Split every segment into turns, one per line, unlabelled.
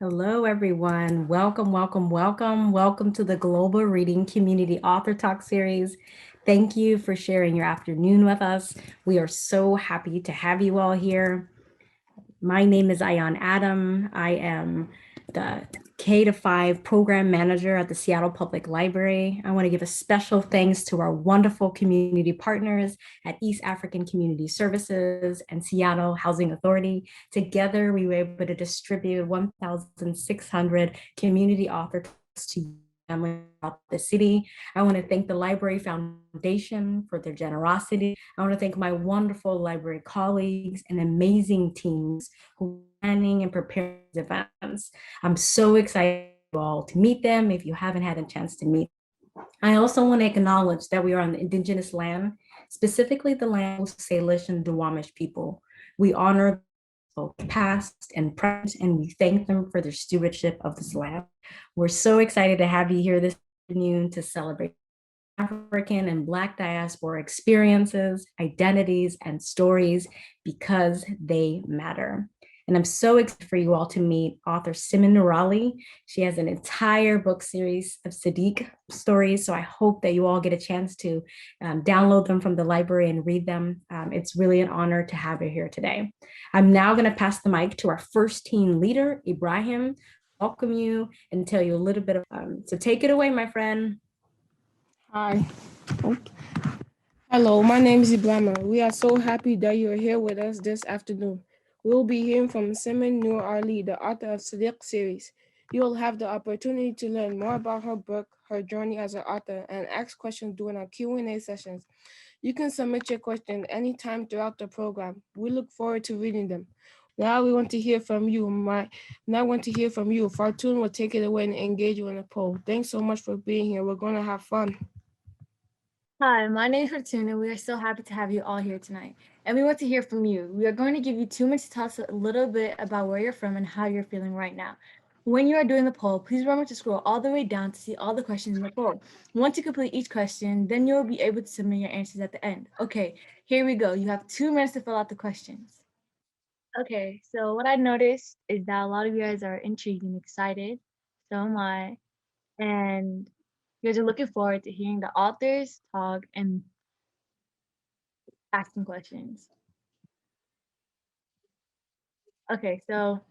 Hello, everyone. Welcome, welcome, welcome. Welcome to the Global Reading Community Author Talk Series. Thank you for sharing your afternoon with us. We are so happy to have you all here. My name is Ayan Adam. I am the K to 5 program manager at the Seattle Public Library. I want to give a special thanks to our wonderful community partners at East African Community Services and Seattle Housing Authority. Together, we were able to distribute 1,600 community authors to families throughout the city. I want to thank the Library Foundation for their generosity. I want to thank my wonderful library colleagues and amazing teams who are planning and preparing these events. I'm so excited for you all to meet them if you haven't had a chance to meet. I also want to acknowledge that we are on the indigenous land, specifically the land of Salish and Duwamish people. We honor both past and present, and we thank them for their stewardship of this land. We're so excited to have you here this afternoon to celebrate African and Black diaspora experiences, identities, and stories because they matter. And I'm so excited for you all to meet author Siman Nuurali. She has an entire book series of Sadiq stories. So I hope that you all get a chance to download them from the library and read them. It's really an honor to have her here today. I'm now going to pass the mic to our first team leader, Ibrahim. Welcome you and tell you a little bit of, so take it away, my friend.
Hi. Okay. Hello, my name is Ibrahima. We are so happy that you are here with us this afternoon. We'll be hearing from Siman Nuurali, the author of Sadiq series. You will have the opportunity to learn more about her book, her journey as an author, and ask questions during our Q&A sessions. You can submit your question anytime throughout the program. We look forward to reading them. Now we want to hear from you. Fartun will take it away and engage you in a poll. Thanks so much for being here. We're going to have fun.
Hi, my name is Fortuna. We are so happy to have you all here tonight. And we want to hear from you. We are going to give you 2 minutes to tell us a little bit about where you're from and how you're feeling right now. When you are doing the poll, please remember to scroll all the way down to see all the questions in the poll. Once you complete each question, then you'll be able to submit your answers at the end. Okay, here we go. You have 2 minutes to fill out the questions. Okay, so what I noticed is that a lot of you guys are intrigued and excited. So am I. And you guys are looking forward to hearing the authors talk and asking questions. Okay, so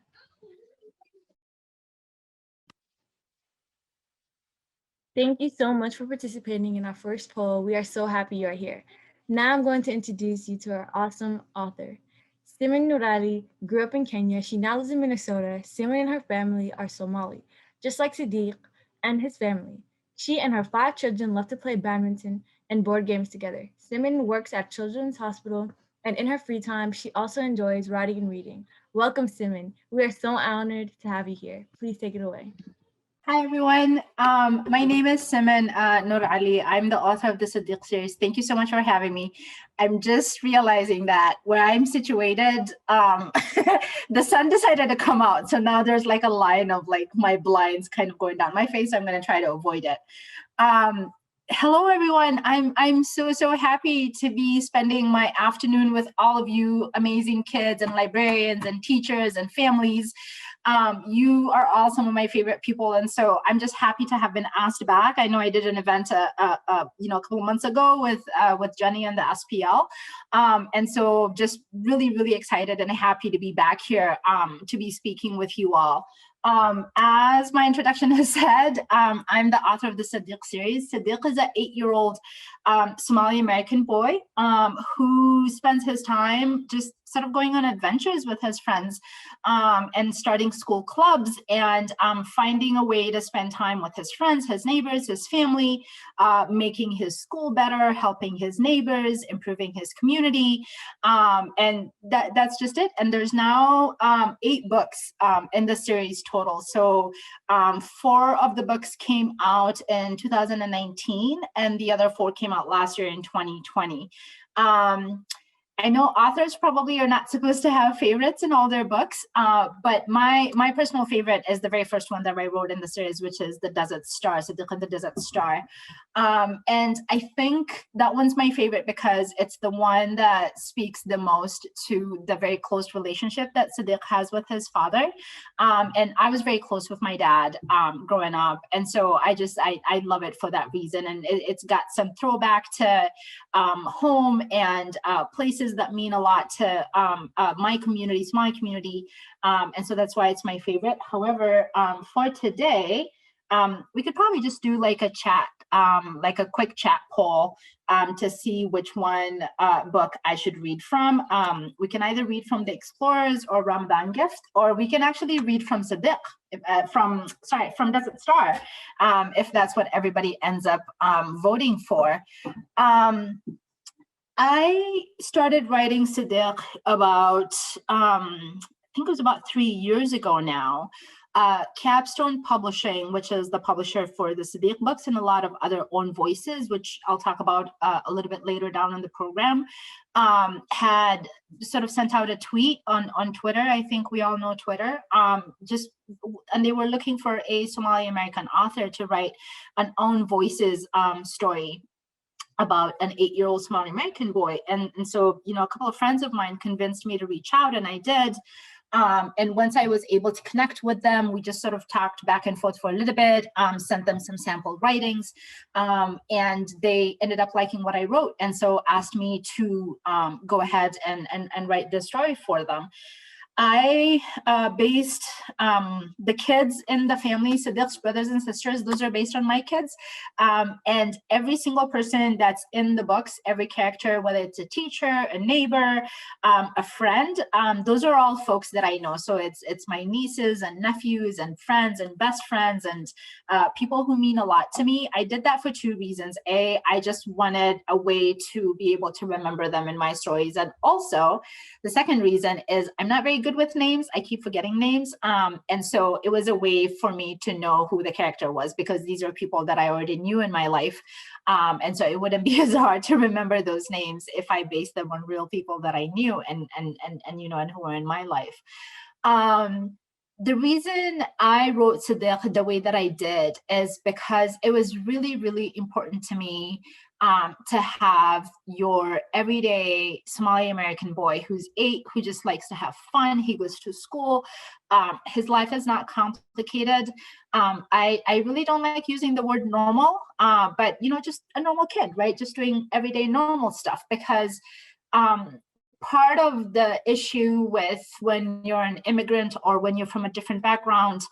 thank you so much for participating in our first poll. We are so happy you are here. Now I'm going to introduce you to our awesome author. Siman Nuurali grew up in Kenya. She now lives in Minnesota. Siman and her family are Somali, just like Sadiq and his family. She and her 5 children love to play badminton and board games together. Siman works at Children's Hospital, and in her free time, she also enjoys writing and reading. Welcome, Siman. We are so honored to have you here. Please take it away.
Hi, everyone. My name is Siman Nuurali. I'm the author of the Sadiq series. Thank you so much for having me. I'm just realizing that where I'm situated, the sun decided to come out. So now there's like a line of like my blinds kind of going down my face. I'm going to try to avoid it. Hello, everyone. I'm so happy to be spending my afternoon with all of you amazing kids and librarians and teachers and families. You are all some of my favorite people, and so I'm just happy to have been asked back. I know I did an event, a couple months ago with Jenny and the SPL, and so just really excited and happy to be back here to be speaking with you all. As my introduction has said, I'm the author of the Sadiq series. Sadiq is an 8-year-old Somali American boy who spends his time just sort of going on adventures with his friends and starting school clubs and finding a way to spend time with his friends, his neighbors, his family, making his school better, helping his neighbors, improving his community. And that's just it. And there's now 8 books in the series total. So 4 of the books came out in 2019 and the other 4 came out last year in 2020. I know authors probably are not supposed to have favorites in all their books, but my personal favorite is the very first one that I wrote in the series, which is The Desert Star, Sadiq and the Desert Star. And I think that one's my favorite because it's the one that speaks the most to the very close relationship that Sadiq has with his father. And I was very close with my dad growing up. And so I love it for that reason. And it's got some throwback to home and places that mean a lot to my community, Somali community. And so that's why it's my favorite. However, for today, we could probably just do like a chat, like a quick chat poll to see which one book I should read from. We can either read from The Explorers or Ramadan Gift, or we can actually read from Sadiq, from Desert Star, if that's what everybody ends up voting for. I started writing Sadiq about, I think it was about 3 years ago now. Capstone Publishing, which is the publisher for the Sadiq books and a lot of other own voices, which I'll talk about a little bit later down in the program, had sort of sent out a tweet on Twitter. I think we all know Twitter. And they were looking for a Somali American author to write an own voices story about an 8-year-old Somali American boy. And so, a couple of friends of mine convinced me to reach out, and I did. And once I was able to connect with them, we just sort of talked back and forth for a little bit, sent them some sample writings, and they ended up liking what I wrote. And so asked me to go ahead and write this story for them. I based the kids in the family, Sadiq's brothers and sisters, those are based on my kids. And every single person that's in the books, every character, whether it's a teacher, a neighbor, a friend, those are all folks that I know. So it's my nieces and nephews and friends and best friends and people who mean a lot to me. I did that for 2 reasons. A, I just wanted a way to be able to remember them in my stories. And also, the second reason is I'm not very good with names. I keep forgetting names. And so it was a way for me to know who the character was, because these are people that I already knew in my life. And so it wouldn't be as hard to remember those names if I based them on real people that I knew and who were in my life. The reason I wrote Sadiq the way that I did is because it was really, really important to me to have your everyday Somali American boy who's 8, who just likes to have fun. He goes to school. His life is not complicated. I really don't like using the word normal, but just a normal kid, right? Just doing everyday normal stuff, because part of the issue with when you're an immigrant or when you're from a different background,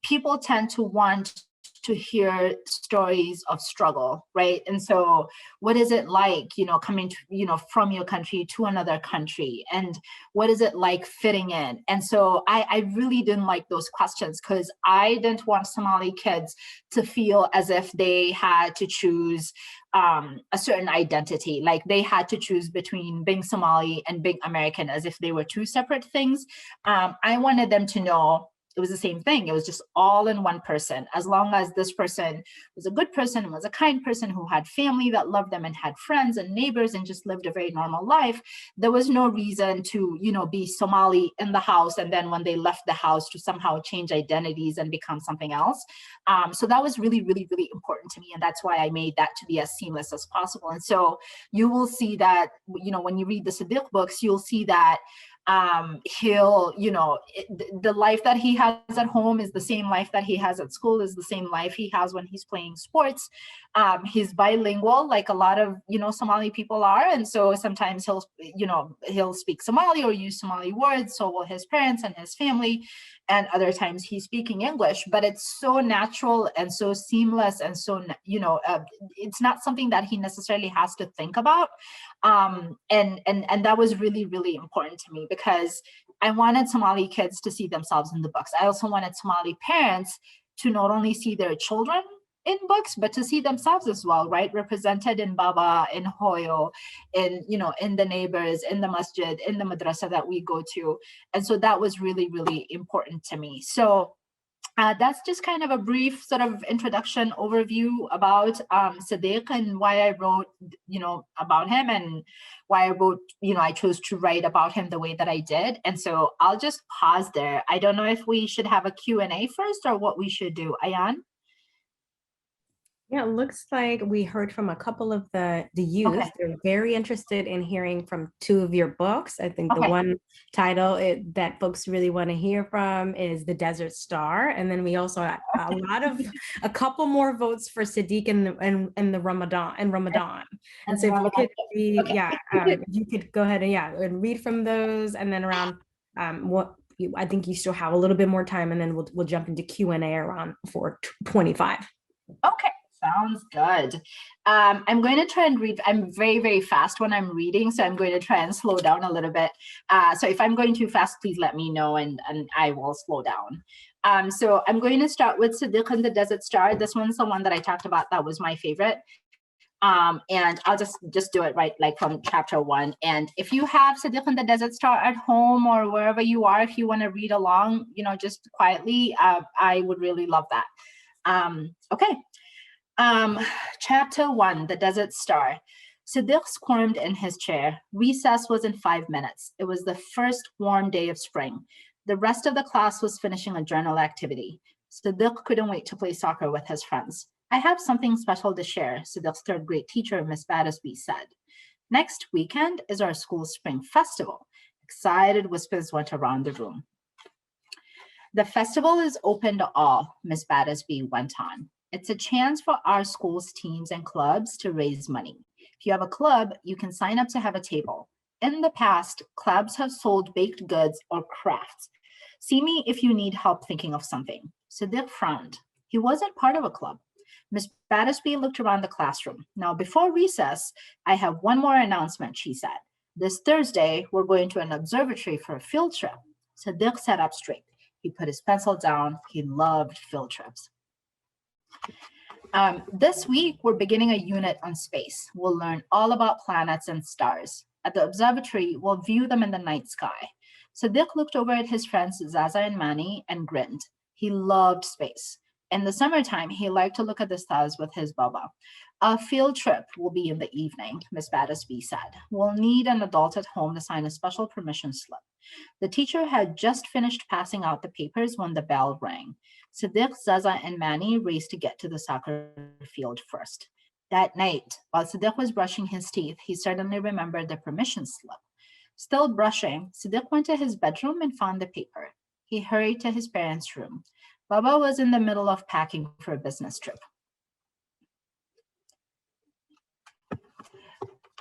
people tend to want to hear stories of struggle, right? And so what is it like, coming to, from your country to another country? And what is it like fitting in? And so I really didn't like those questions, because I didn't want Somali kids to feel as if they had to choose a certain identity, like they had to choose between being Somali and being American as if they were 2 separate things. I wanted them to know it was the same thing. It was just all in one person. As long as this person was a good person and was a kind person who had family that loved them and had friends and neighbors and just lived a very normal life, there was no reason to, be Somali in the house, and then when they left the house to somehow change identities and become something else. So that was really, really, really important to me. And that's why I made that to be as seamless as possible. And so you will see that, when you read the Sadiq books, you'll see that he'll, the life that he has at home is the same life that he has at school, is the same life he has when he's playing sports. He's bilingual, like a lot of, Somali people are. And so sometimes he'll speak Somali or use Somali words. So will his parents and his family. And other times he's speaking English, but it's so natural and so seamless. And so, it's not something that he necessarily has to think about. And that was really, really important to me, because I wanted Somali kids to see themselves in the books. I also wanted Somali parents to not only see their children in books, but to see themselves as well, right? Represented in Baba, in Hoyo, in the neighbors, in the masjid, in the madrasa that we go to. And so that was really, really important to me. So That's just kind of a brief sort of introduction overview about Sadiq and why I wrote, about him, and why I wrote, I chose to write about him the way that I did. And so I'll just pause there. I don't know if we should have a Q&A first or what we should do. Ayan?
Yeah, it looks like we heard from a couple of the youth.
Okay.
They're very interested in hearing from two of your books. I think the
Okay.
one title that folks really want to hear from is The Desert Star. And then we also had a couple more votes for Sadiq and the Ramadan. And so if you could read, if you could go ahead and read from those, and then around I think you still have a little bit more time, and then we'll jump into Q&A around 4:25.
Okay. Sounds good. I'm going to try and read. I'm very, very fast when I'm reading, so I'm going to try and slow down a little bit. So if I'm going too fast, please let me know, and I will slow down. So I'm going to start with Sadiq and the Desert Star. This one's the one that I talked about. That was my favorite. And I'll just do it right, like from chapter 1. And if you have Sadiq and the Desert Star at home or wherever you are, if you want to read along, just quietly, I would really love that. Okay. Chapter 1, The Desert Star. Sadiq squirmed in his chair. Recess was in 5 minutes. It was the first warm day of spring. The rest of the class was finishing a journal activity. Sadiq couldn't wait to play soccer with his friends. I have something special to share, Sadiq's third grade teacher, Miss Battersby, said. Next weekend is our school's spring festival. Excited whispers went around the room. The festival is open to all, Miss Battersby went on. It's a chance for our school's teams and clubs to raise money. If you have a club, you can sign up to have a table. In the past, clubs have sold baked goods or crafts. See me if you need help thinking of something. Sadiq frowned. He wasn't part of a club. Miss Battersby looked around the classroom. Now, before recess, I have one more announcement, she said. This Thursday, we're going to an observatory for a field trip. Sadiq sat up straight. He put his pencil down. He loved field trips. This week, we're beginning a unit on space. We'll learn all about planets and stars. At the observatory, we'll view them in the night sky. Sadiq looked over at his friends Zaza and Mani and grinned. He loved space. In the summertime, he liked to look at the stars with his Baba. A field trip will be in the evening, Miss Battersby said. We'll need an adult at home to sign a special permission slip. The teacher had just finished passing out the papers when the bell rang. Sadiq, Zaza, and Mani raced to get to the soccer field first. That night, while Sadiq was brushing his teeth, he suddenly remembered the permission slip. Still brushing, Sadiq went to his bedroom and found the paper. He hurried to his parents' room. Baba was in the middle of packing for a business trip.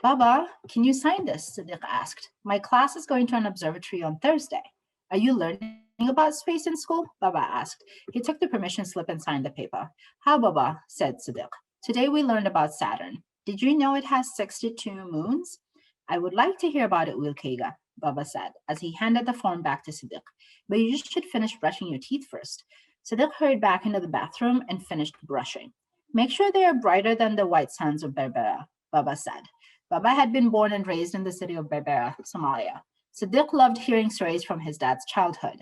Baba, can you sign this? Sadiq asked. My class is going to an observatory on Thursday. Are you learning about space in school? Baba asked. He took the permission slip and signed the paper. How, Baba? Said Sadiq. Today we learned about Saturn. Did you know it has 62 moons? I would like to hear about it, Wilkega, Baba said, as he handed the form back to Sadiq. But you should finish brushing your teeth first. Sadiq hurried back into the bathroom and finished brushing. Make sure they are brighter than the white sands of Berbera, Baba said. Baba had been born and raised in the city of Berbera, Somalia. Sadiq loved hearing stories from his dad's childhood.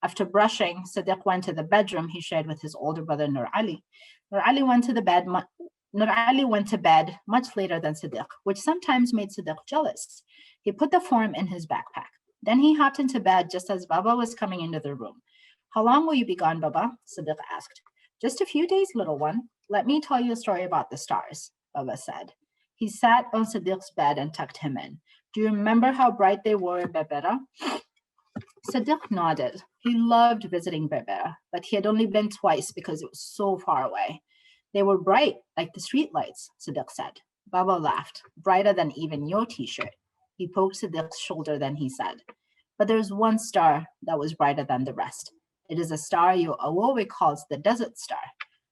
After brushing, Sadiq went to the bedroom he shared with his older brother Nuurali. Nuurali went to bed much later than Sadiq, which sometimes made Sadiq jealous. He put the form in his backpack. Then he hopped into bed just as Baba was coming into the room. How long will you be gone, Baba? Sadiq asked. Just a few days, little one. Let me tell you a story about the stars, Baba said. He sat on Sadiq's bed and tucked him in. Do you remember how bright they were in Berbera? Sadiq nodded. He loved visiting Berbera, but he had only been twice because it was so far away. They were bright, like the streetlights, Sadiq said. Baba laughed. Brighter than even your t-shirt. He poked Sadiq's shoulder, then he said, but there's one star that was brighter than the rest. It is a star your Awowe calls the Desert Star.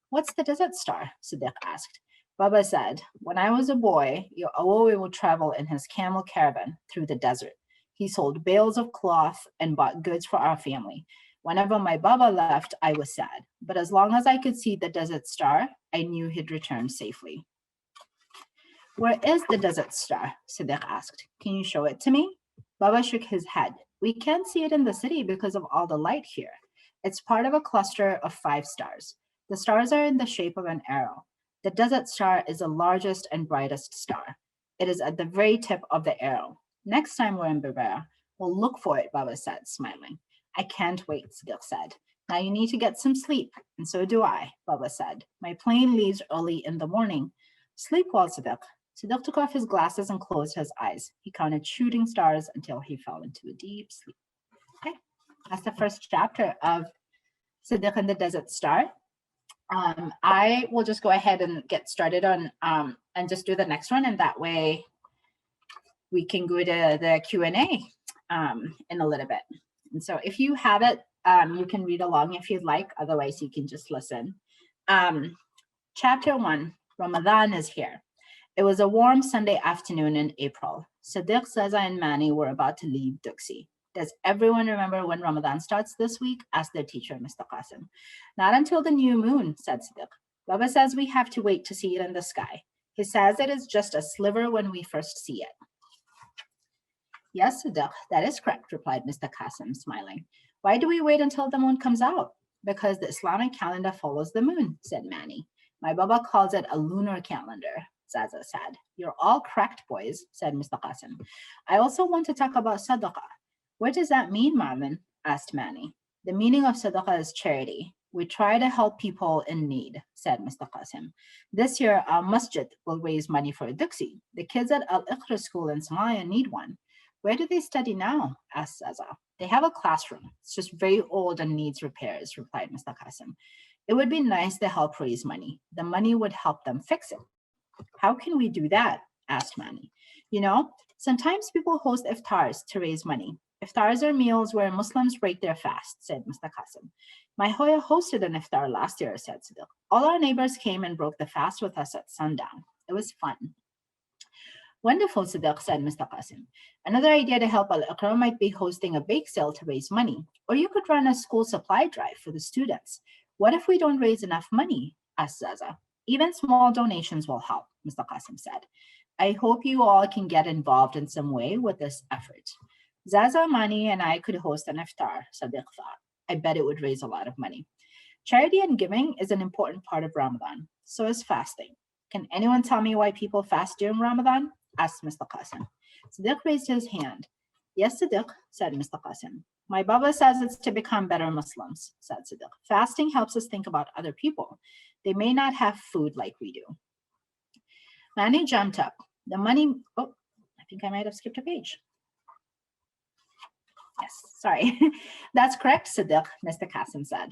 What's the Desert Star? Sadiq asked. Baba said, when I was a boy, your Awowe would travel in his camel caravan through the desert. He sold bales of cloth and bought goods for our family. Whenever my Baba left, I was sad. But as long as I could see the Desert Star, I knew he'd return safely. Where is the Desert Star? Sadiq asked. Can you show it to me? Baba shook his head. We can't see it in the city because of all the light here. It's part of a cluster of 5 stars. The stars are in the shape of an arrow. The desert star is the largest and brightest star. It is at the very tip of the arrow. Next time we're in Berbera, we'll look for it, Baba said, smiling. I can't wait, Sadiq said. Now you need to get some sleep, and so do I, Baba said. My plane leaves early in the morning. Sleep well, Sadiq. Sadiq took off his glasses and closed his eyes. He counted shooting stars until he fell into a deep sleep. Okay, that's the first chapter of Sadiq and the Desert Star. I will just go ahead and get started on and just do the next one, and that way we can go to the Q&A in a little bit. And so if you have it, you can read along if you'd like, otherwise you can just listen. Chapter 1, Ramadan is here. It was a warm Sunday afternoon in April. Sadiq, Zaza, and Manny were about to leave Duxie. Does everyone remember when Ramadan starts this week? Asked their teacher, Mr. Qasim. Not until the new moon, said Sadiq. Baba says we have to wait to see it in the sky. He says it is just a sliver when we first see it. Yes, Sadiq, that is correct, replied Mr. Qasim, smiling. Why do we wait until the moon comes out? Because the Islamic calendar follows the moon, said Manny. My Baba calls it a lunar calendar, Zaza said. You're all correct, boys, said Mr. Qasim. I also want to talk about sadaqah. What does that mean, Marvin? Asked Manny. The meaning of sadaqah is charity. We try to help people in need, said Mr. Qasim. This year, our masjid will raise money for a Duxie. The kids at Al-Iqra school in Somalia need one. Where do they study now? Asked Zaza. They have a classroom. It's just very old and needs repairs, replied Mr. Qasim. It would be nice to help raise money. The money would help them fix it. How can we do that? Asked Manny. You know, sometimes people host iftars to raise money. Iftars are meals where Muslims break their fast, said Mr. Qasim. My Hoya hosted an iftar last year, said Sadiq. All our neighbors came and broke the fast with us at sundown. It was fun. Wonderful, Sadiq, said Mr. Qasim. Another idea to help Al-Iqra might be hosting a bake sale to raise money. Or you could run a school supply drive for the students. What if we don't raise enough money? Asked Zaza. Even small donations will help, Mr. Qasim said. I hope you all can get involved in some way with this effort. Zaza, Mani, and I could host an iftar, Sadiq thought. I bet it would raise a lot of money. Charity and giving is an important part of Ramadan. So is fasting. Can anyone tell me why people fast during Ramadan? Asked Mr. Qasim. Sadiq raised his hand. Yes, Sadiq, said Mr. Qasim. My Baba says it's to become better Muslims, said Sadiq. Fasting helps us think about other people. They may not have food like we do. Manny jumped up. The money, oh, I think I might have skipped a page. Yes, sorry. That's correct, Sadiq, Mr. Qasim said.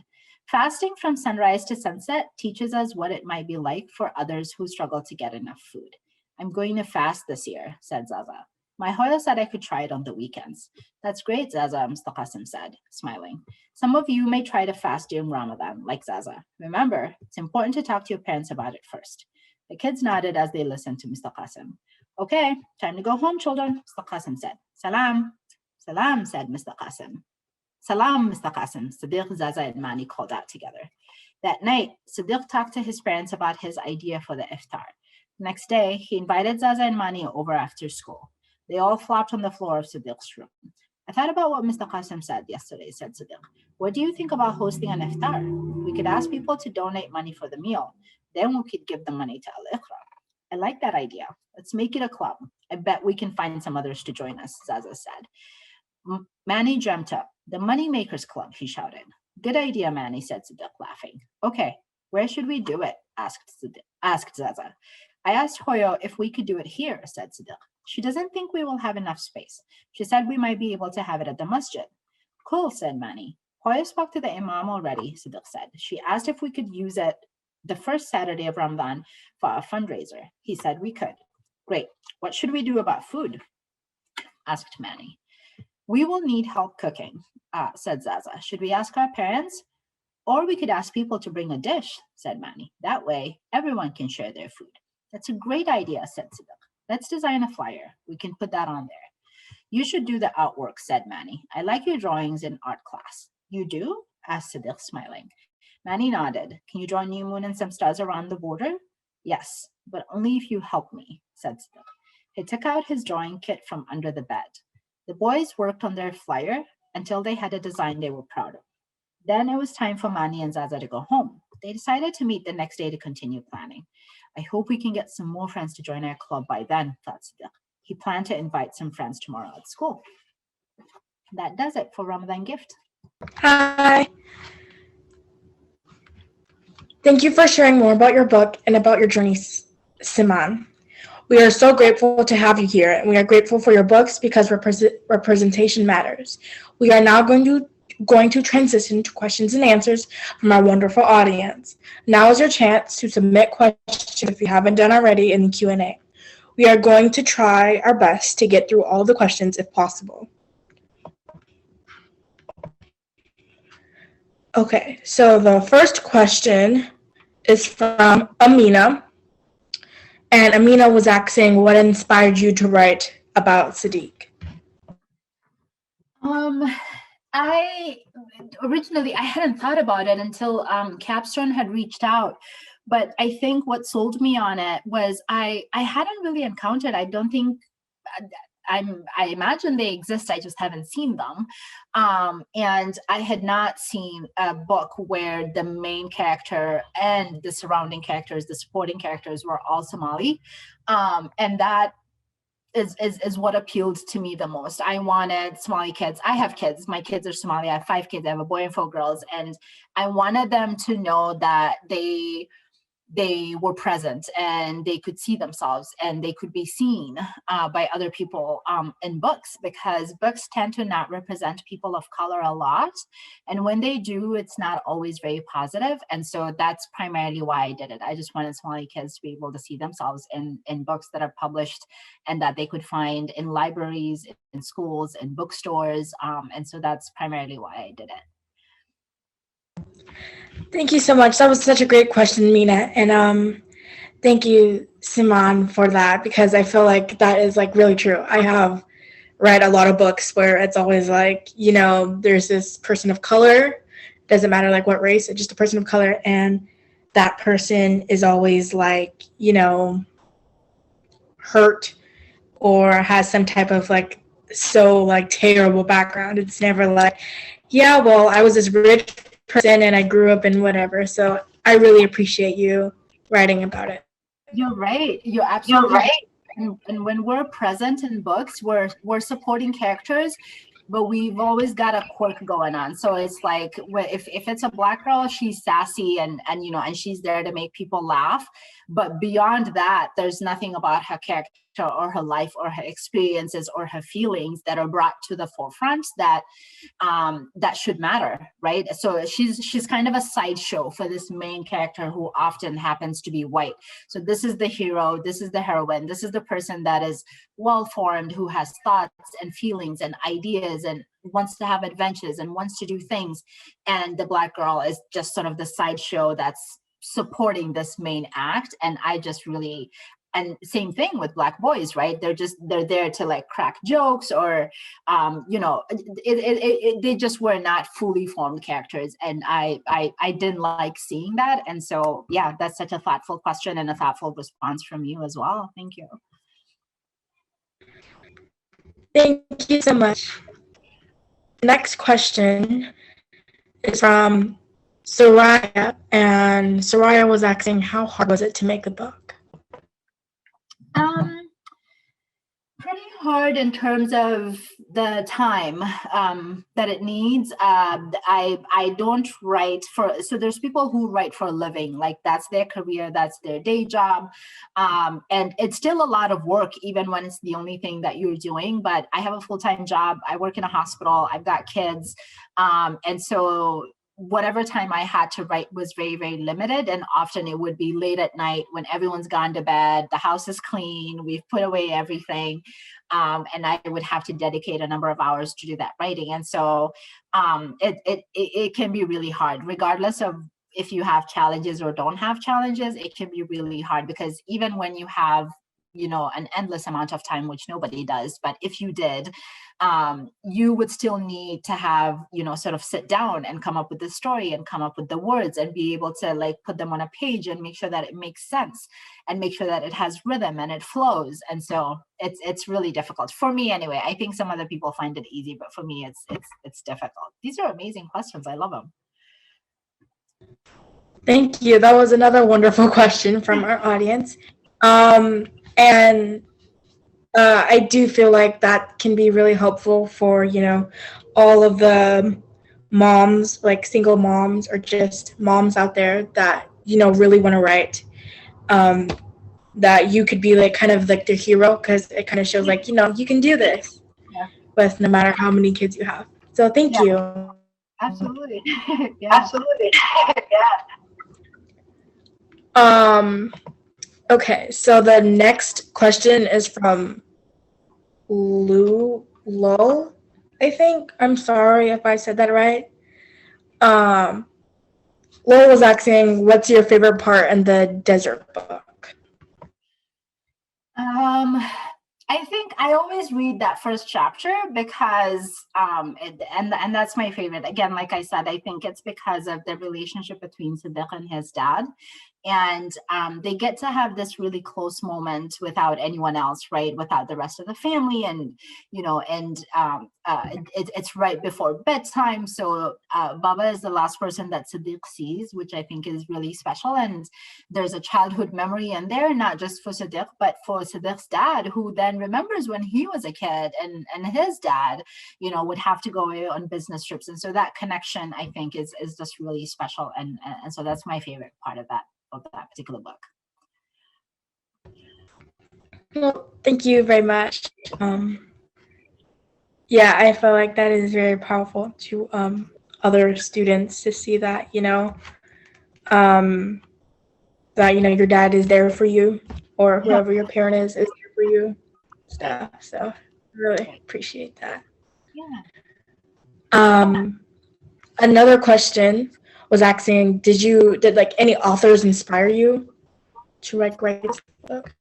Fasting from sunrise to sunset teaches us what it might be like for others who struggle to get enough food. I'm going to fast this year, said Zaza. My Hoya said I could try it on the weekends. That's great, Zaza, Mr. Qasim said, smiling. Some of you may try to fast during Ramadan, like Zaza. Remember, it's important to talk to your parents about it first. The kids nodded as they listened to Mr. Qasim. Okay, time to go home, children, Mr. Qasim said. Salam. Salam, said Mr. Qasim. Salam, Mr. Qasim, Sadiq, Zaza, and Mani called out together. That night, Sadiq talked to his parents about his idea for the iftar. Next day, he invited Zaza and Mani over after school. They all flopped on the floor of Sadiq's room. I thought about what Mr. Qasim said yesterday, said Sadiq. What do you think about hosting an iftar? We could ask people to donate money for the meal. Then we could give the money to Al-Iqra. I like that idea. Let's make it a club. I bet we can find some others to join us, Zaza said. Manny jumped up. The Moneymakers Club, he shouted. Good idea, Manny, said Sadiq, laughing. Okay, where should we do it? Asked Zaza. I asked Hoyo if we could do it here, said Sadiq. She doesn't think we will have enough space. She said we might be able to have it at the masjid. Cool, said Manny. Hoyo spoke to the imam already, Sadiq said. She asked if we could use it the first Saturday of Ramadan for a fundraiser. He said we could. Great. What should we do about food? Asked Manny. We will need help cooking, said Zaza. Should we ask our parents? Or we could ask people to bring a dish, said Manny. That way, everyone can share their food. That's a great idea, said Sadiq. Let's design a flyer. We can put that on there. You should do the artwork, said Manny. I like your drawings in art class. You do? Asked Sadiq, smiling. Manny nodded. Can you draw a new moon and some stars around the border? Yes, but only if you help me, said Sadiq. He took out his drawing kit from under the bed. The boys worked on their flyer until they had a design they were proud of. Then it was time for Mani and Zaza to go home. They decided to meet the next day to continue planning. I hope we can get some more friends to join our club by then, thought Sadiq. He planned to invite some friends tomorrow at school. That does it for Ramadan gift.
Hi. Thank you for sharing more about your book and about your journey, Siman. We are so grateful to have you here, and we are grateful for your books because representation matters. We are now going to transition to questions and answers from our wonderful audience. Now is your chance to submit questions if you haven't done already in the Q&A. We are going to try our best to get through all of the questions if possible. Okay, so the first question is from Amina. And Amina was asking what inspired you to write about Sadiq.
I originally hadn't thought about it until Capstone had reached out. But I think what sold me on it was I hadn't really encountered, I don't think I imagine they exist, I just haven't seen them. And I had not seen a book where the main character and the surrounding characters, the supporting characters, were all Somali. And that is what appealed to me the most. I wanted Somali kids. I have kids. My kids are Somali. I have 5 kids. I have a boy and 4 girls. And I wanted them to know that they were present and they could see themselves and they could be seen by other people in books, because books tend to not represent people of color a lot. And when they do, it's not always very positive. And so that's primarily why I did it. I just wanted Somali kids to be able to see themselves in books that are published and that they could find in libraries, in schools, in bookstores. And so that's primarily why I did it.
Thank you so much. That was such a great question, Mina. And thank you, Siman, for that, because I feel like that is like really true. I have read a lot of books where it's always like, you know, there's this person of color, doesn't matter like what race, it's just a person of color, and that person is always like, you know, hurt or has some type of like so like terrible background. It's never like, yeah, well, I was this rich person and I grew up in whatever. So I really appreciate you writing about it.
You're right. You're absolutely right. And when we're present in books, we're supporting characters, but we've always got a quirk going on. So it's like if it's a Black girl, she's sassy and you know, and she's there to make people laugh. But beyond that, there's nothing about her character or her life or her experiences or her feelings that are brought to the forefront that that should matter, right? So she's kind of a sideshow for this main character who often happens to be white. So this is the hero, this is the heroine, this is the person that is well-formed, who has thoughts and feelings and ideas and wants to have adventures and wants to do things. And the Black girl is just sort of the sideshow that's supporting this main act. And I just really, and same thing with Black boys, right? They're there to like crack jokes or you know, they just were not fully formed characters, and I didn't like seeing that. And so yeah, that's such a thoughtful question and a thoughtful response from you as well. Thank you.
Thank you so much. The next question is from Soraya, and Soraya was asking, how hard was it to make the book?
Pretty hard in terms of the time that it needs. I don't write for, so there's people who write for a living, like that's their career, that's their day job. And it's still a lot of work, even when it's the only thing that you're doing. But I have a full-time job. I work in a hospital. I've got kids. And so whatever time I had to write was very, very limited. And often it would be late at night when everyone's gone to bed, the house is clean, we've put away everything. And I would have to dedicate a number of hours to do that writing. And so it can be really hard, regardless of if you have challenges or don't have challenges. It can be really hard because even when you have, you know, an endless amount of time, which nobody does, but if you did, you would still need to have, you know, sort of sit down and come up with the story and come up with the words and be able to like put them on a page and make sure that it makes sense and make sure that it has rhythm and it flows. And so it's really difficult for me anyway. I think some other people find it easy, but for me it's difficult. These are amazing questions. I love them.
Thank you. That was another wonderful question from our audience. And I do feel like that can be really helpful for, all of the moms, like single moms or just moms out there that, really want to write. Um, that you could be like kind of like the hero because it kind of shows like, you can do this
Yeah.
with no matter how many kids you have. So thank
Yeah.
you.
Absolutely. Yeah.
Absolutely. Um, okay, so the next question is from Lowell, I think. I'm sorry if I said that right. Um, Lowell was asking, what's your favorite part in the desert book?
I think I always read that first chapter because and that's my favorite. Again, like I said, I think it's because of the relationship between Sadiq and his dad. And they get to have this really close moment without anyone else, right? Without the rest of the family, and it's right before bedtime. So Baba is the last person that Sadiq sees, which I think is really special. And there's a childhood memory in there, not just for Sadiq, but for Sadiq's dad, who then remembers when he was a kid, and his dad, would have to go away on business trips. And so that connection, I think, is just really special. And so that's my favorite part of that particular book.
Well, thank you very much. Yeah, I feel like that is very powerful to other students to see that, that, your dad is there for you or whoever your parent is there for you, stuff. So really appreciate that.
Yeah.
Another question was asking, did like any authors inspire you to write this book?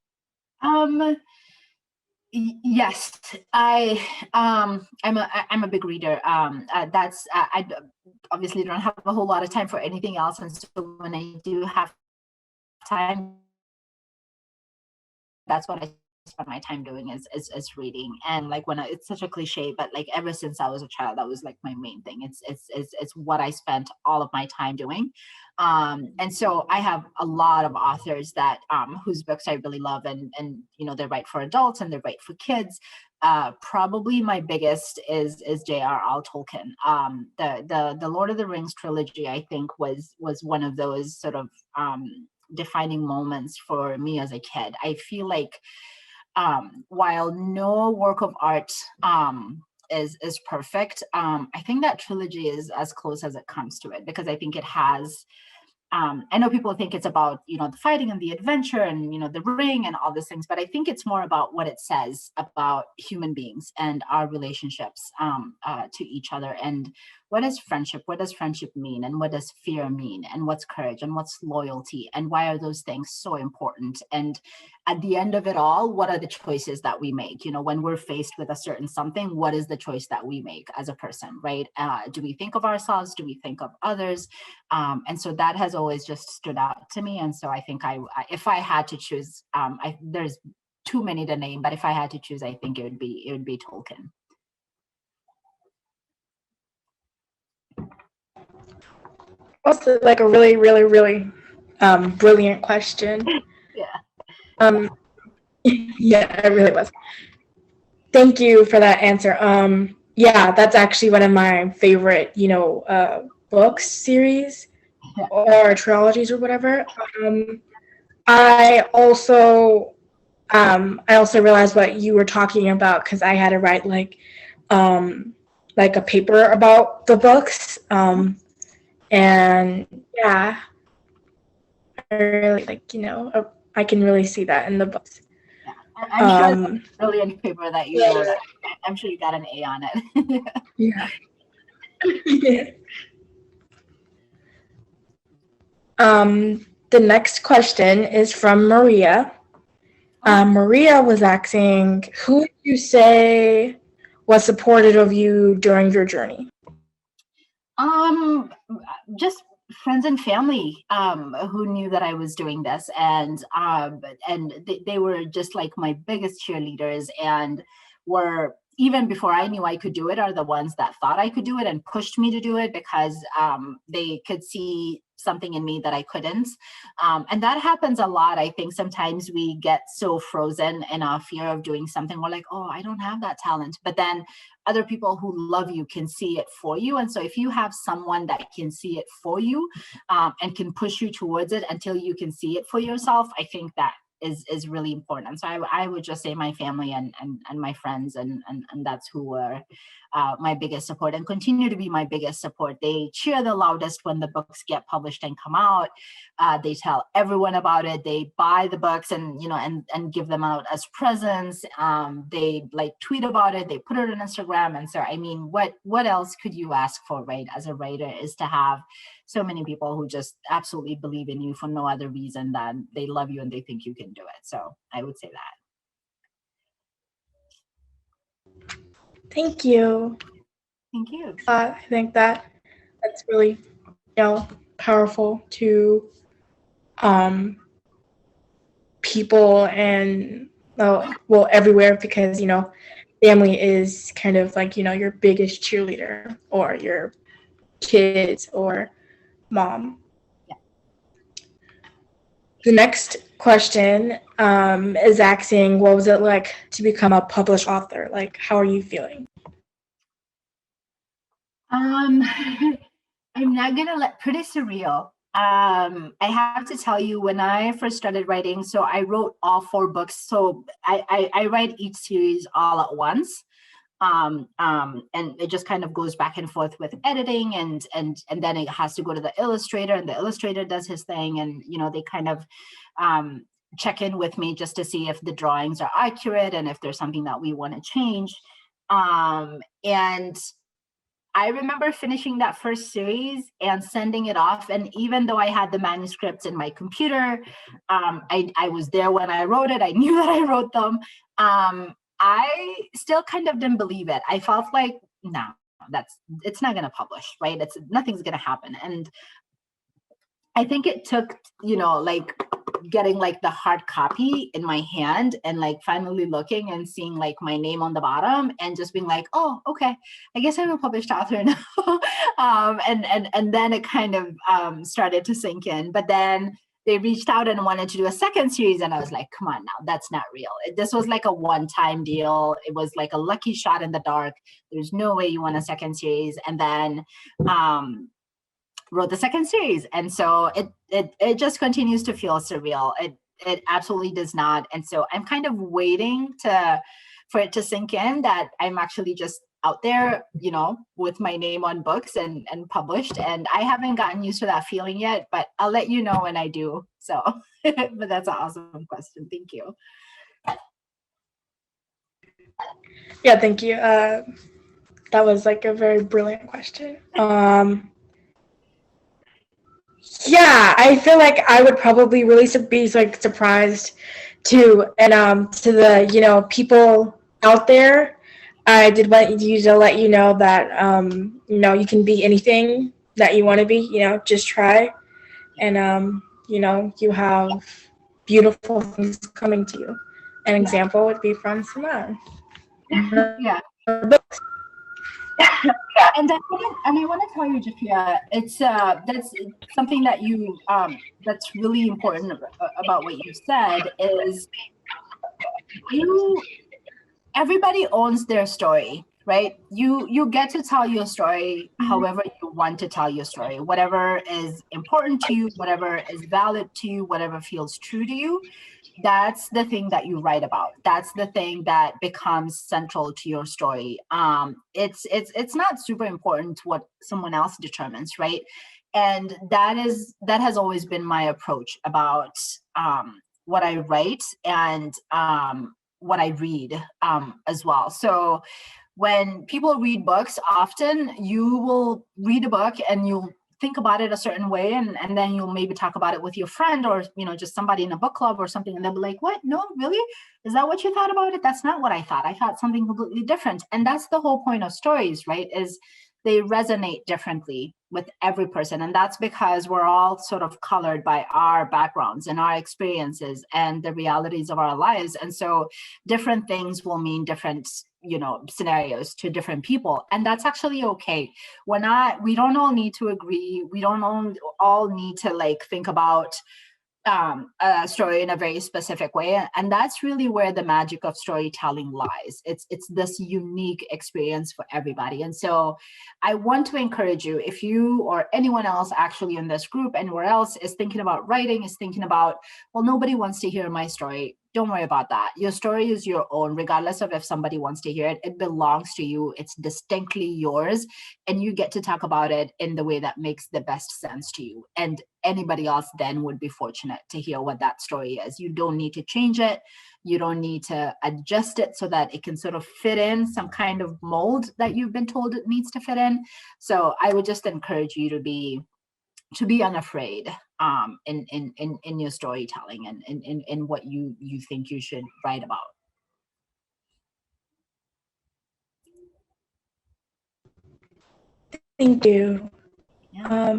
Yes, I'm a big reader. That's I obviously don't have a whole lot of time for anything else, and so when I do have time, that's what I spend my time doing is reading. And like it's such a cliche, but like ever since I was a child, that was like my main thing. It's what I spent all of my time doing. And so I have a lot of authors that whose books I really love, and they write for adults and they write for kids. Probably my biggest is J.R.R. Tolkien. The Lord of the Rings trilogy, I think, was one of those sort of defining moments for me as a kid. I feel like while no work of art is perfect, I think that trilogy is as close as it comes to it, because I think it has I know people think it's about the fighting and the adventure and the ring and all these things, but I think it's more about what it says about human beings and our relationships to each other, and what is friendship, what does friendship mean, and what does fear mean, and what's courage, and what's loyalty, and why are those things so important, and at the end of it all, what are the choices that we make? When we're faced with a certain something, what is the choice that we make as a person, right? Do we think of ourselves? Do we think of others? And so that has always just stood out to me. And so I think if I had to choose, there's too many to name, but if I had to choose, I think it would be Tolkien.
Also, like a really, really, really brilliant question.
Yeah.
Yeah, it really was. Thank you for that answer. Yeah, that's actually one of my favorite, books series or trilogies or whatever. I also realized what you were talking about because I had to write like a paper about the books. And yeah, I really I can really see that in the books.
Yeah. I'm sure it's a brilliant paper that you wrote. I'm sure you got an A on it.
Yeah. The next question is from Maria. Maria was asking, who would you say was supportive of you during your journey?
Just friends and family who knew that I was doing this, and they were just like my biggest cheerleaders, and were, even before I knew I could do it, are the ones that thought I could do it and pushed me to do it, because they could see something in me that I couldn't. And that happens a lot. I think sometimes we get so frozen in our fear of doing something. We're like, oh, I don't have that talent. But then other people who love you can see it for you. And so if you have someone that can see it for you, and can push you towards it until you can see it for yourself, I think that is really important. So I would just say my family and my friends, and that's who were my biggest support and continue to be my biggest support. They cheer the loudest when the books get published and come out. They tell everyone about it. They buy the books and and give them out as presents. They like tweet about it. They put it on Instagram. And so I mean, what else could you ask for, right? As a writer, is to have so many people who just absolutely believe in you for no other reason than they love you and they think you can do it. So I would say that.
Thank you.
Thank you.
I think that's really, powerful to people and well everywhere, because family is kind of like your biggest cheerleader, or your kids or mom.
Yeah.
The next question is asking, what was it like to become a published author? Like, how are you feeling?
I'm not gonna pretty surreal. I have to tell you, when I first started writing, so I wrote all 4 books. So I write each series all at once. And it just kind of goes back and forth with editing, and then it has to go to the illustrator, and the illustrator does his thing, and they kind of check in with me just to see if the drawings are accurate and if there's something that we want to change. And I remember finishing that first series and sending it off. And even though I had the manuscripts in my computer, I was there when I wrote it. I knew that I wrote them. I still kind of didn't believe it. I felt like, no, it's not going to publish, right? Nothing's going to happen. And I think it took, like getting like the hard copy in my hand and like finally looking and seeing like my name on the bottom and just being like, oh, okay, I guess I'm a published author now. And then it kind of started to sink in. But then they reached out and wanted to do a second series. And I was like, come on now, that's not real. This was like a one-time deal. It was like a lucky shot in the dark. There's no way you want a second series. And then wrote the second series. And so it just continues to feel surreal. It absolutely does not. And so I'm kind of waiting for it to sink in that I'm actually just out there, with my name on books and published. And I haven't gotten used to that feeling yet, but I'll let you know when I do. So, but that's an awesome question. Thank you.
Yeah, thank you. That was like a very brilliant question. Yeah, I feel like I would probably really be like surprised too. And to the people out there, I did want you to let you know that you can be anything that you want to be. Just try, and you have beautiful things coming to you. An example would be from Siman.
Yeah. And I want to tell you, Jafia, it's that's something that you that's really important about what you said is everybody owns their story, right? You get to tell your story however you want to tell your story, whatever is important to you, whatever is valid to you, whatever feels true to you. That's the thing that you write about. That's the thing that becomes central to your story. It's not super important what someone else determines, right? And that has always been my approach about what I write and what I read as well. So when people read books, often you will read a book and you'll think about it a certain way, and then you'll maybe talk about it with your friend or just somebody in a book club or something, and they'll be like, what? No, really? Is that what you thought about it? That's not what I thought. I thought something completely different. And that's the whole point of stories, right? Is they resonate differently with every person. And that's because we're all sort of colored by our backgrounds and our experiences and the realities of our lives. And so different things will mean different, scenarios to different people. And that's actually okay. We don't all need to agree. We don't all need to like think about a story in a very specific way, and that's really where the magic of storytelling lies. It's this unique experience for everybody. And so I want to encourage you, if you or anyone else actually in this group, anywhere else, is thinking about writing, is thinking about, well, nobody wants to hear my story, don't worry about that. Your story is your own, regardless of if somebody wants to hear it. It belongs to you. It's distinctly yours, and you get to talk about it in the way that makes the best sense to you. And anybody else then would be fortunate to hear what that story is. You don't need to change it. You don't need to adjust it so that it can sort of fit in some kind of mold that you've been told it needs to fit in. So I would just encourage you to be unafraid in your storytelling and in what you think you should write about.
Thank you.
Yeah.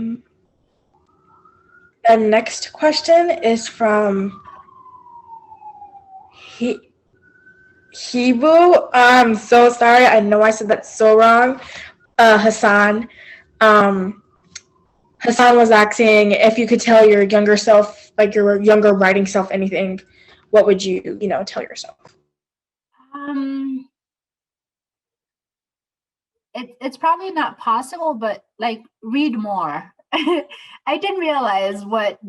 The next question is from Hibu. I'm so sorry. I know I said that so wrong. Hassan. Hassan was asking if you could tell your younger self, like your younger writing self, anything. What would you, tell yourself?
It's probably not possible, but like read more. I didn't realize what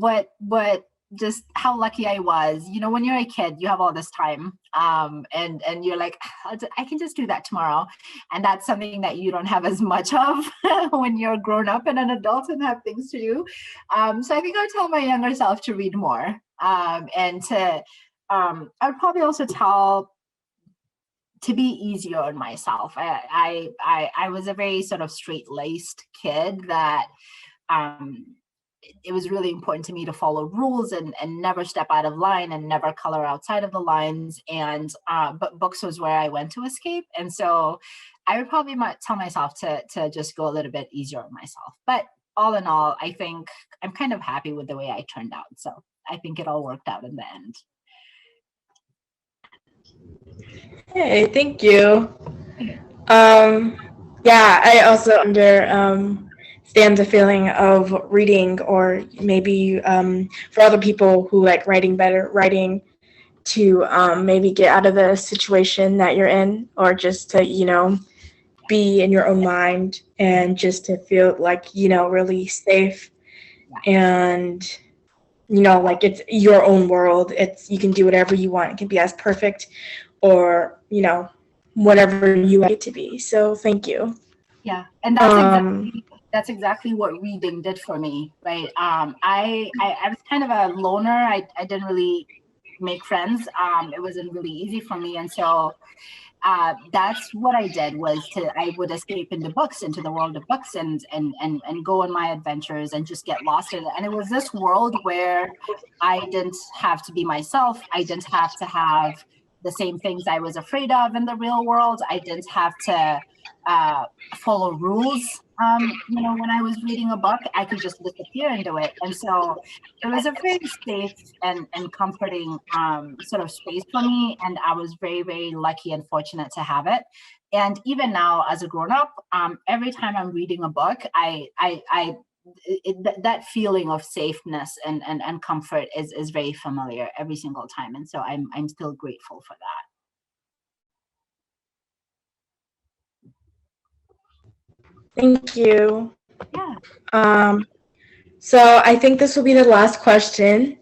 just how lucky I was. When you're a kid, you have all this time, and you're like, I can just do that tomorrow, and that's something that you don't have as much of when you're grown up and an adult and have things to do. So I think I would tell my younger self to read more, and to I'd probably also tell to be easier on myself. I was a very sort of straight-laced kid that it was really important to me to follow rules and never step out of line and never color outside of the lines. And but books was where I went to escape. And so I would probably tell myself to just go a little bit easier on myself. But all in all, I think I'm kind of happy with the way I turned out. So I think it all worked out in the end.
Hey, thank you. Yeah, I also understand the feeling of reading, or maybe for other people who like writing to maybe get out of the situation that you're in, or just to, be in your own mind and just to feel like, really safe and, like it's your own world. You can do whatever you want. It can be as perfect or, whatever you want it to be. So thank you.
Yeah, and that's exactly what reading did for me, right? I was kind of a loner. I didn't really make friends. It wasn't really easy for me, and so that's what I did. I would escape into books, into the world of books, and go on my adventures and just get lost in it. And it was this world where I didn't have to be myself. I didn't have to have the same things I was afraid of in the real world. I didn't have to follow rules. When I was reading a book, I could just disappear into it. And so it was a very safe and comforting sort of space for me. And I was very, very lucky and fortunate to have it. And even now, as a grown up, every time I'm reading a book, that feeling of safeness and comfort is very familiar every single time. And so I'm still grateful for that.
Thank you.
Yeah.
So I think this will be the last question.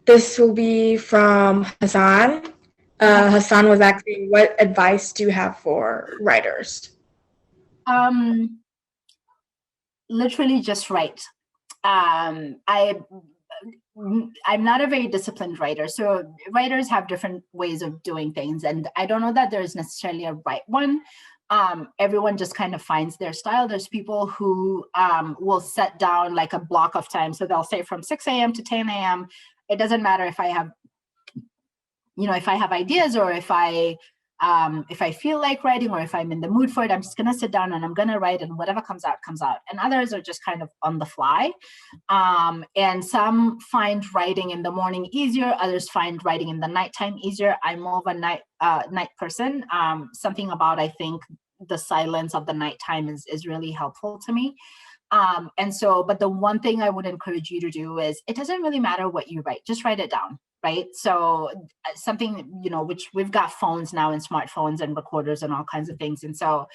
This will be from Hassan. Hassan was asking, what advice do you have for writers?
Literally just write. I'm not a very disciplined writer, so writers have different ways of doing things, and I don't know that there's necessarily a right one. Everyone just kind of finds their style. There's people who will set down like a block of time, so they'll say from 6 a.m. to 10 a.m. It doesn't matter if I have ideas or if I If I feel like writing or if I'm in the mood for it, I'm just going to sit down and I'm going to write, and whatever comes out, comes out. And others are just kind of on the fly. And some find writing in the morning easier. Others find writing in the nighttime easier. I'm more of a night person. Something about, I think, the silence of the nighttime is really helpful to me. And so, but the one thing I would encourage you to do is, it doesn't really matter what you write, just write it down, right? So something, which we've got phones now and smartphones and recorders and all kinds of things. And so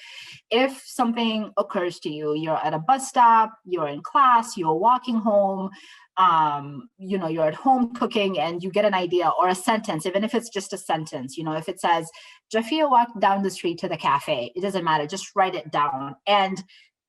if something occurs to you, you're at a bus stop, you're in class, you're walking home, you're at home cooking, and you get an idea or a sentence, even if it's just a sentence, if it says, Jafia walked down the street to the cafe, it doesn't matter, just write it down. And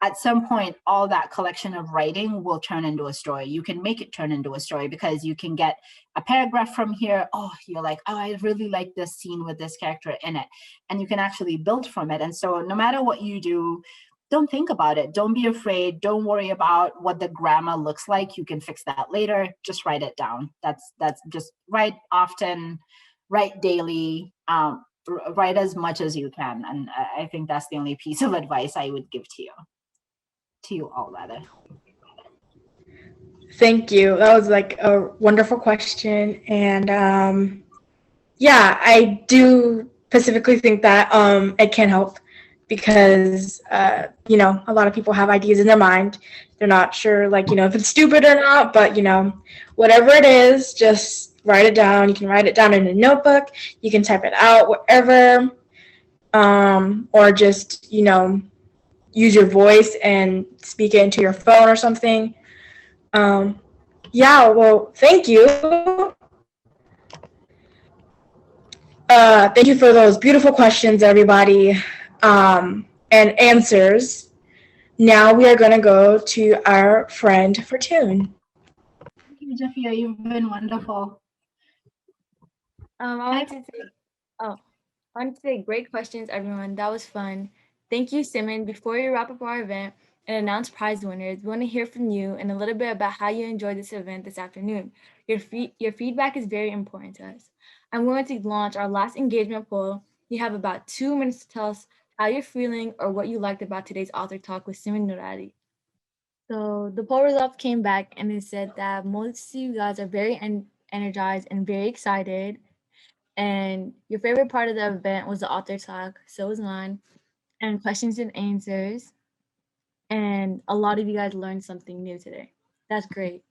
at some point, all that collection of writing will turn into a story. You can make it turn into a story because you can get a paragraph from here. Oh, you're like, oh, I really like this scene with this character in it. And you can actually build from it. And so no matter what you do, don't think about it. Don't be afraid. Don't worry about what the grammar looks like. You can fix that later. Just write it down. That's just write often, write daily, write as much as you can. And I think that's the only piece of advice I would give to you all, rather.
Thank you. That was like a wonderful question. And yeah, I do specifically think that it can help because, a lot of people have ideas in their mind. They're not sure, if it's stupid or not, but, whatever it is, just write it down. You can write it down in a notebook. You can type it out wherever, or just, use your voice and speak it into your phone or something. Yeah, well, thank you. Thank you for those beautiful questions, everybody, and answers. Now we are going to go to our friend Fortune.
Thank you, Jafia. You've been wonderful.
I wanted to say great questions, everyone. That was fun. Thank you, Siman. Before we wrap up our event and announce prize winners, we want to hear from you and a little bit about how you enjoyed this event this afternoon. Your feedback is very important to us. I'm going to launch our last engagement poll. You have about 2 minutes to tell us how you're feeling or what you liked about today's author talk with Siman Nuurali. So the poll results came back and it said that most of you guys are very energized and very excited. And your favorite part of the event was the author talk. So was mine. And questions and answers. And a lot of you guys learned something new today. That's great.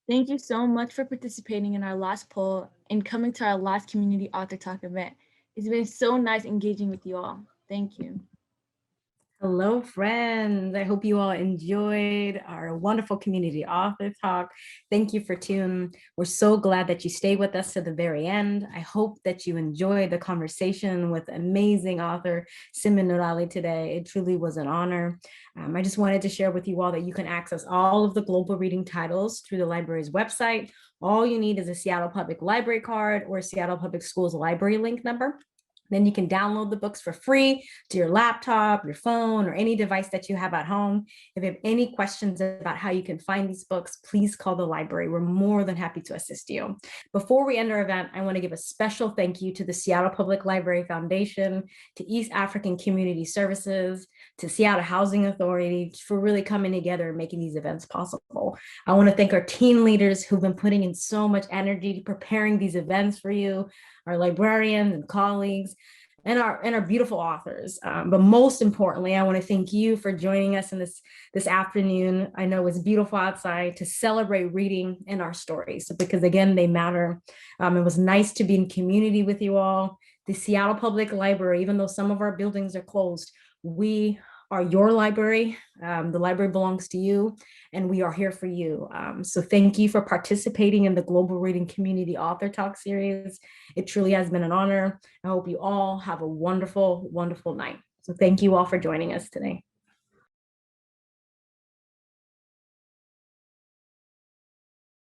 Thank you so much for participating in our last poll and coming to our last community author talk event. It's been so nice engaging with you all. Thank you.
Hello, friends. I hope you all enjoyed our wonderful community author talk. Thank you for tuning. We're so glad that you stayed with us to the very end. I hope that you enjoyed the conversation with amazing author Siman Nuurali today. It truly was an honor. I just wanted to share with you all that you can access all of the global reading titles through the library's website. All you need is a Seattle Public Library card or Seattle Public Schools library link number. Then you can download the books for free to your laptop, your phone, or any device that you have at home. If you have any questions about how you can find these books, please call the library. We're more than happy to assist you. Before we end our event, I want to give a special thank you to the Seattle Public Library Foundation, to East African Community Services, to Seattle Housing Authority for really coming together and making these events possible. I want to thank our team leaders who've been putting in so much energy preparing these events for you, our librarians and colleagues, and our beautiful authors. But most importantly, I want to thank you for joining us in this afternoon. I know it's beautiful outside to celebrate reading and our stories because again, they matter. It was nice to be in community with you all. The Seattle Public Library, even though some of our buildings are closed, we are your library. The library belongs to you, and we are here for you. So thank you for participating in the Global Reading Community Author Talk series. It truly has been an honor. I hope you all have a wonderful, wonderful night. So thank you all for joining us today.